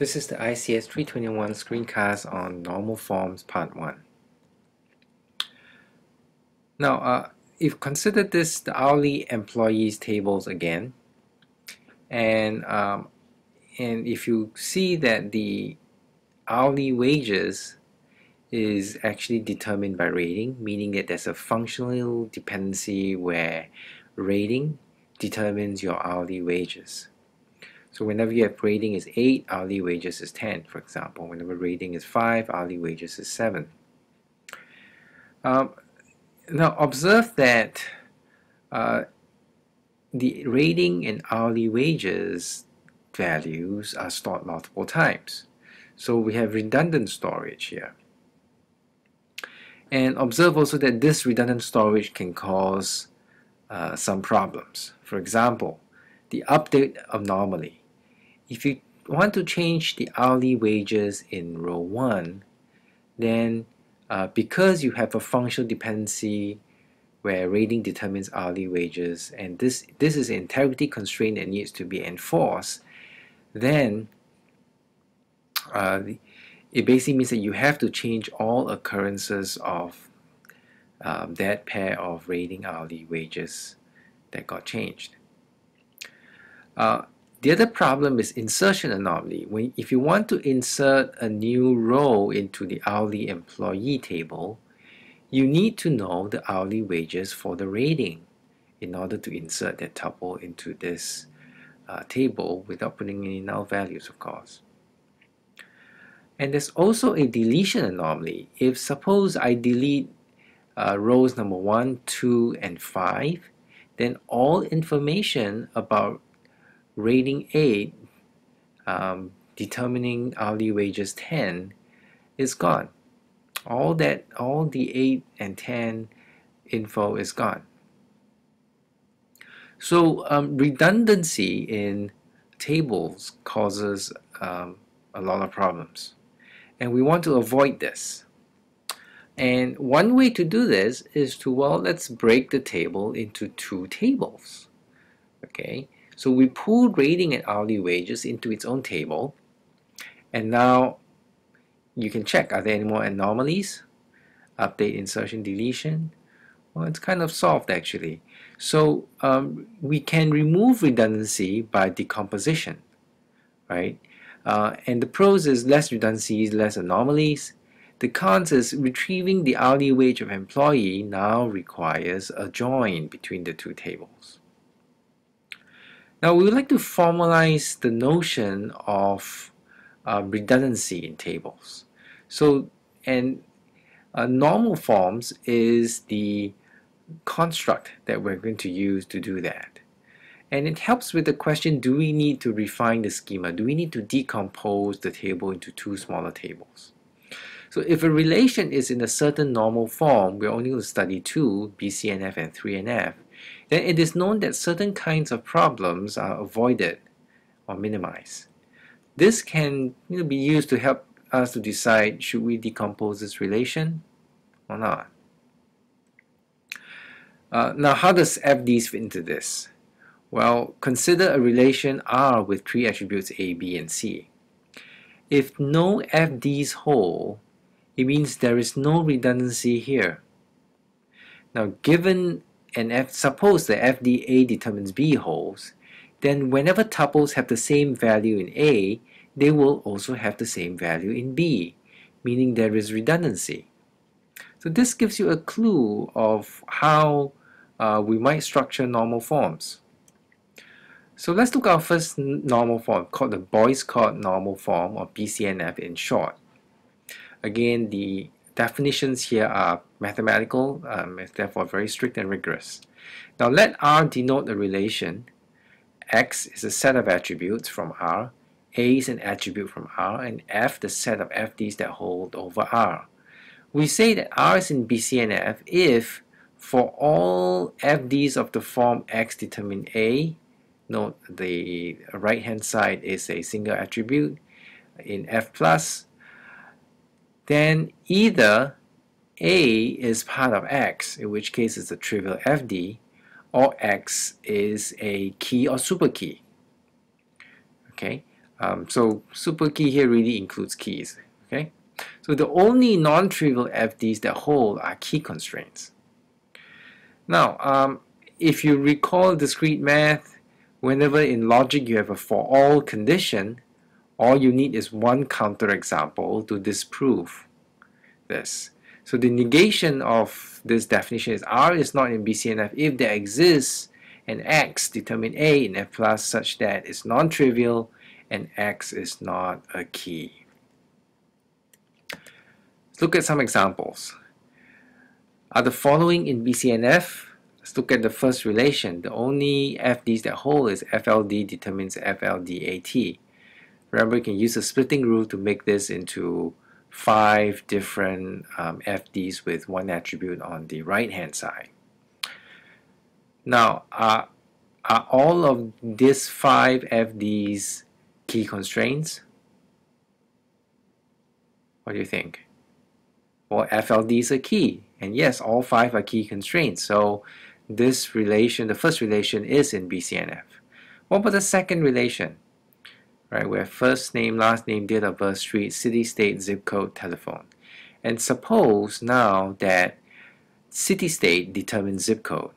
This is the ics321 screencast on normal forms part 1. Now, if consider this the hourly employees tables again, and if you see that the hourly wages is actually determined by rating, meaning that there's a functional dependency where rating determines your hourly wages. So whenever you have rating is 8, hourly wages is 10, for example. Whenever rating is 5, hourly wages is 7. Now observe that the rating and hourly wages values are stored multiple times. So we have redundant storage here. And observe also that this redundant storage can cause some problems. For example, the update anomaly. If you want to change the hourly wages in row 1, then because you have a functional dependency where rating determines hourly wages, and this is an integrity constraint that needs to be enforced, then it basically means that you have to change all occurrences of that pair of rating hourly wages that got changed. The other problem is insertion anomaly. If you want to insert a new row into the hourly employee table, you need to know the hourly wages for the rating in order to insert that tuple into this table without putting any null values, of course. And there's also a deletion anomaly. If suppose I delete rows number 1, 2, and 5, then all information about rating 8 determining hourly wages 10 is gone. All the 8 and 10 info is gone. So redundancy in tables causes a lot of problems, and we want to avoid this. And one way to do this is to, well, let's break the table into 2 tables. Okay, so we pulled rating and hourly wages into its own table, and now you can check, are there any more anomalies? Update, insertion, deletion. Well, it's kind of solved actually. So we can remove redundancy by decomposition, right? And the pros is less redundancies, less anomalies. The cons is retrieving the hourly wage of employee now requires a join between the 2 tables. Now we would like to formalize the notion of redundancy in tables. So, and normal forms is the construct that we're going to use to do that. And it helps with the question, do we need to refine the schema? Do we need to decompose the table into 2 smaller tables? So if a relation is in a certain normal form, we're only going to study 2, BCNF and 3NF, then it is known that certain kinds of problems are avoided or minimized. This can be used to help us to decide, should we decompose this relation or not? Now, how does FDs fit into this? Well, consider a relation R with 3 attributes A, B, and C. If no FDs hold, it means there is no redundancy here. Now, given suppose the FD A determines B holds, then whenever tuples have the same value in A, they will also have the same value in B, meaning there is redundancy. So this gives you a clue of how we might structure normal forms. So let's look at our first normal form, called the Boyce-Codd normal form, or BCNF in short. Again, the definitions here are mathematical, therefore very strict and rigorous. Now let R denote a relation. X is a set of attributes from R, A is an attribute from R, and F the set of FDs that hold over R. We say that R is in BCNF if for all FDs of the form X determine A, note the right hand side is a single attribute in F plus, then either A is part of X, in which case it's a trivial FD, or X is a key or superkey. Okay, So super key here really includes keys. Okay, so the only non-trivial FDs that hold are key constraints. Now, if you recall discrete math, whenever in logic you have a for all condition, all you need is one counterexample to disprove this. So the negation of this definition is R is not in BCNF if there exists an X determine A in F plus such that it's non-trivial and X is not a key. Let's look at some examples. Are the following in BCNF? Let's look at the first relation. The only FDs that hold is FLD determines FLDAT. Remember, you can use the splitting rule to make this into 5 different FDs with one attribute on the right hand side. Now, are all of these 5 FDs key constraints? What do you think? Well, FLD is a key, and yes, all 5 are key constraints. So this relation, the first relation, is in BCNF. What about the second relation? Right, we have first name, last name, date of birth, street, city, state, zip code, telephone. And suppose now that city state determines zip code.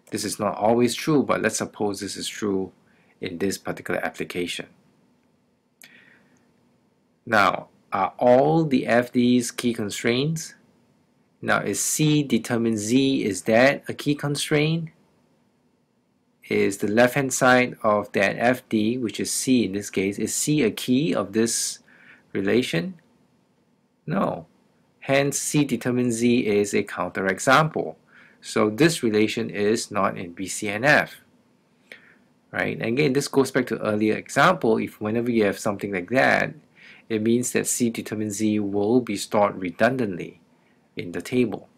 This is not always true, but let's suppose this is true in this particular application. Now, are all the FDs key constraints? Now, is C determines Z, is that a key constraint? Is the left-hand side of that FD, which is C in this case, is C a key of this relation? No. Hence, C determines Z is a counterexample. So this relation is not in BCNF. Right? Again, this goes back to earlier example. If whenever you have something like that, it means that C determines Z will be stored redundantly in the table.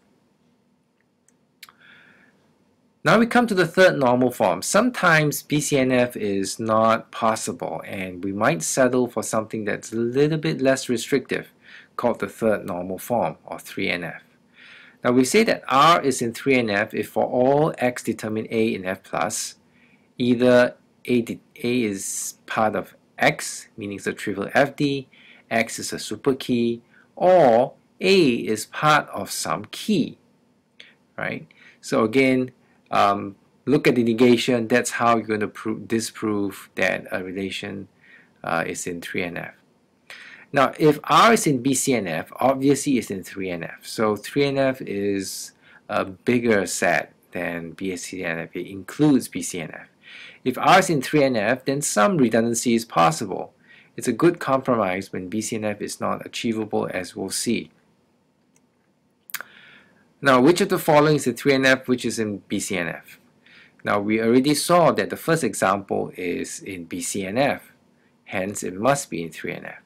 Now we come to the third normal form. Sometimes BCNF is not possible and we might settle for something that's a little bit less restrictive called the third normal form or 3NF. Now we say that R is in 3NF if for all X determine A in F plus, either A is part of X, meaning it's a trivial FD, X is a super key, or A is part of some key, right? So again, look at the negation. That's how you're going to disprove that a relation is in 3NF. Now, if R is in BCNF, obviously it's in 3NF. So 3NF is a bigger set than BCNF. It includes BCNF. If R is in 3NF, then some redundancy is possible. It's a good compromise when BCNF is not achievable, as we'll see. Now, which of the following is in 3NF, which is in BCNF? Now, we already saw that the first example is in BCNF. Hence, it must be in 3NF.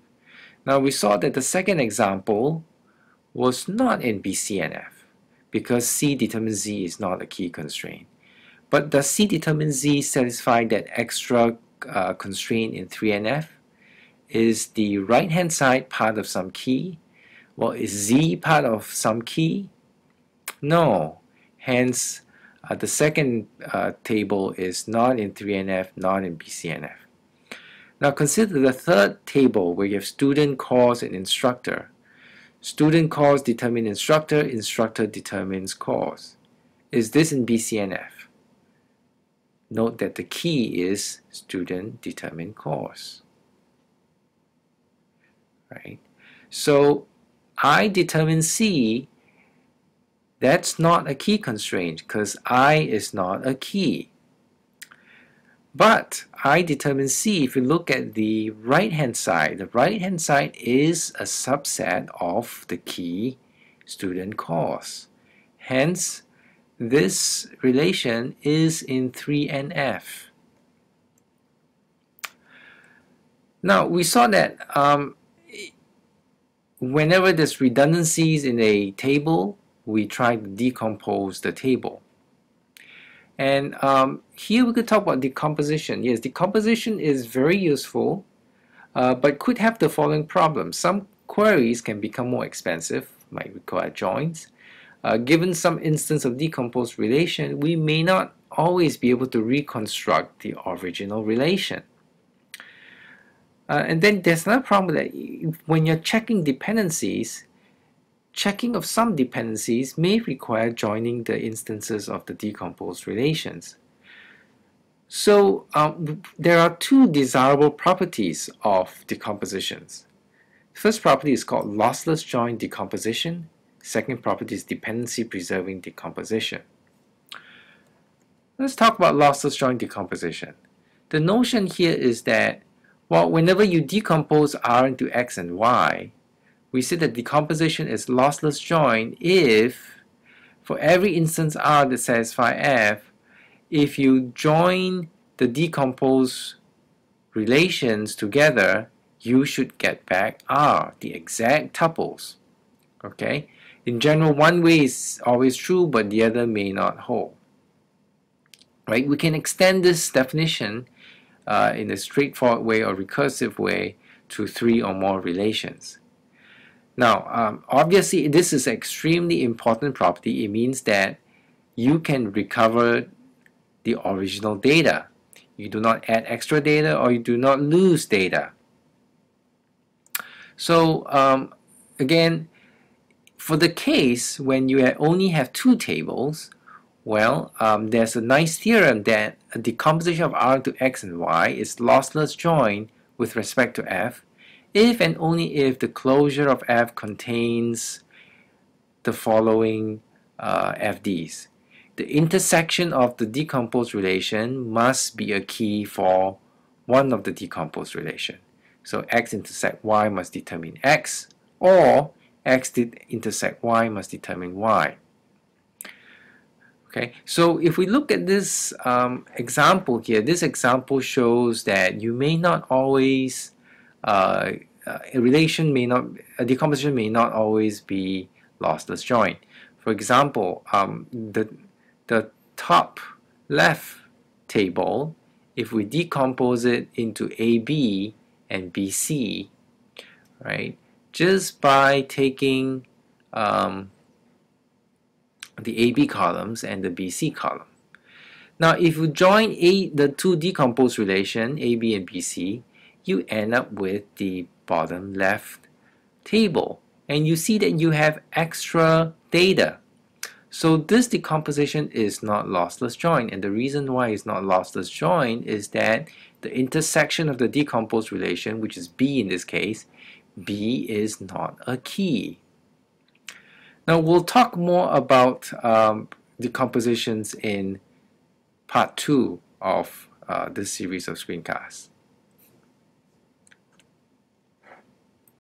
Now, we saw that the second example was not in BCNF because C determines Z is not a key constraint. But does C determine Z satisfy that extra constraint in 3NF? Is the right-hand side part of some key? Well, is Z part of some key? No. Hence, the second table is not in 3NF, not in BCNF. Now consider the third table where you have student, course, and instructor. Student, course determine instructor, instructor determines course. Is this in BCNF? Note that the key is student determine course. Right? So I determine C, that's not a key constraint because I is not a key. But I determine C, if you look at the right-hand side, the right-hand side is a subset of the key student course. Hence, this relation is in 3NF. Now, we saw that whenever there's redundancies in a table, we try to decompose the table. And here we could talk about decomposition. Yes, decomposition is very useful, but could have the following problems. Some queries can become more expensive, might require joins. Given some instance of decomposed relation, we may not always be able to reconstruct the original relation. And then there's another problem that when you're checking dependencies, checking of some dependencies may require joining the instances of the decomposed relations. So there are two desirable properties of decompositions. The first property is called lossless-join decomposition. Second property is dependency-preserving decomposition. Let's talk about lossless-join decomposition. The notion here is that, well, whenever you decompose R into X and Y, we say that decomposition is lossless-join if, for every instance R that satisfies F, if you join the decomposed relations together, you should get back R, the exact tuples. Okay? In general, one way is always true, but the other may not hold. Right? We can extend this definition in a straightforward way or recursive way to 3 or more relations. Now, obviously, this is an extremely important property. It means that you can recover the original data. You do not add extra data or you do not lose data. So, again, for the case when you only have two tables, well, there's a nice theorem that a decomposition of R into X and Y is lossless join with respect to F if and only if the closure of F contains the following FDs. The intersection of the decomposed relation must be a key for one of the decomposed relation. So X intersect Y must determine X, or X intersect Y must determine Y. Okay, so if we look at this example here, this example shows that you may not always, a decomposition may not always be lossless join. For example, the top left table, if we decompose it into AB and BC, right, just by taking the AB columns and the BC column. Now, if you join the two decomposed relation, AB and BC, you end up with the bottom left table. And you see that you have extra data. So this decomposition is not lossless join. And the reason why it's not lossless join is that the intersection of the decomposed relation, which is B in this case, B is not a key. Now we'll talk more about decompositions in part 2 of this series of screencasts.